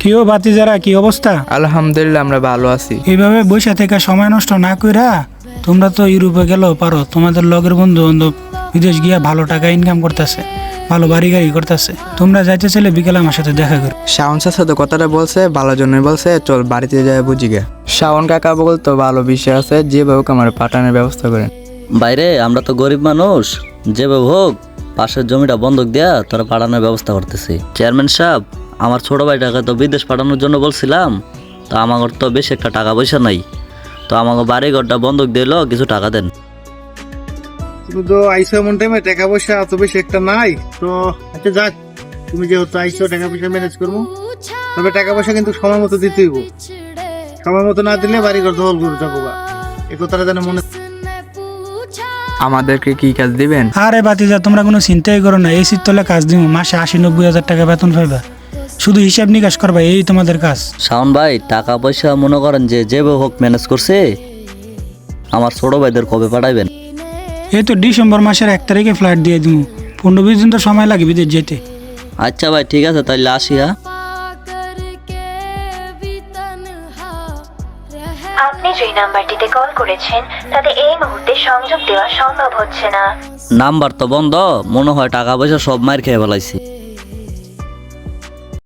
কিও ভাতিজারা, কি অবস্থা? আলহামদুলিল্লাহ, আমরা ভালো আছি। এইভাবে বসে থেকে সময় নষ্ট না কইরা তোমরা তো ইউরোপে গেলেও পারো, তোমাদের লগের বন্ধু বান্ধব বিদেশ গিয়া ভালো টাকা ইনকাম করতেছে, ভালো বাড়ি গাড়ি করতেছে। তোমরা যাইতে চাইলে বিকেলে আমার সাথে দেখা করো। শাওন চাচা তো কথাটা বলছে, ভালো জন্যই বলছে, চল বাড়িতে যাই বুঝি গে। শাওন কাকা বল তো ভালো বিষয় আছে, যেভাবে হোক আমার পাঠানোর ব্যবস্থা করেন। বাইরে আমরা তো গরিব মানুষ, যেভাবে হোক পাশের জমিটা বন্ধক দেয়া তোরা পাঠানোর ব্যবস্থা করতেছি। চেয়ারম্যান সাহেব, আমার ছোট ভাইটাকে তো বিদেশ পাঠানোর জন্য বলছিলাম, তো আমার তো বেশি একটা টাকা পয়সা নাই, তো আমাকে বাড়ি ঘরটা বন্ধক দিল, কিছু টাকা দেন। তুমি তো আইসো এমন টাইমে টাকা পয়সা অত বেশি একটা নাই তো। আচ্ছা যাক, তুমি যেহেতু আইসো টাকা পয়সা ম্যানেজ করবো, তবে টাকা পয়সা কিন্তু সময় মতো দিতে হইব। সময় মতো না দিলে বাড়ি ঘর দখল করে যাবো। এ কথাটা যেন মনে। আমাদেরকে কি কাজ দিবেন? আরে ভাতিজা, তোমরা কোনো চিন্তাই করো না, এই শীতলে কাজ দিব, মাসে 80-90 হাজার টাকা বেতন পাইবা। শুধু হিসাব নিকাশ করবা, এই তোমাদের কাজ। শাওন ভাই, টাকা পয়সা মনে করেন যে যেভাবে হোক ম্যানেজ করছে, আমার ছোট ভাইদের কবে পাঠাইবেন? এই তো ডিসেম্বর মাসের 1 তারিখে ফ্লাইট দিয়ে দিব, 15-20 দিন তো সময় লাগে বিদেশ যেতে। আচ্ছা ভাই, ঠিক আছে, তাইলে আসি। হ্যাঁ, আপনি যে নাম্বারটিতে কল করেছেন তাতে এই মুহূর্তে সংযোগ দেওয়া সম্ভব হচ্ছে না। নাম্বার তো বন্ধ, মনে হয় টাকা পয়সা সব মার খেয়ে ফেলাইছি।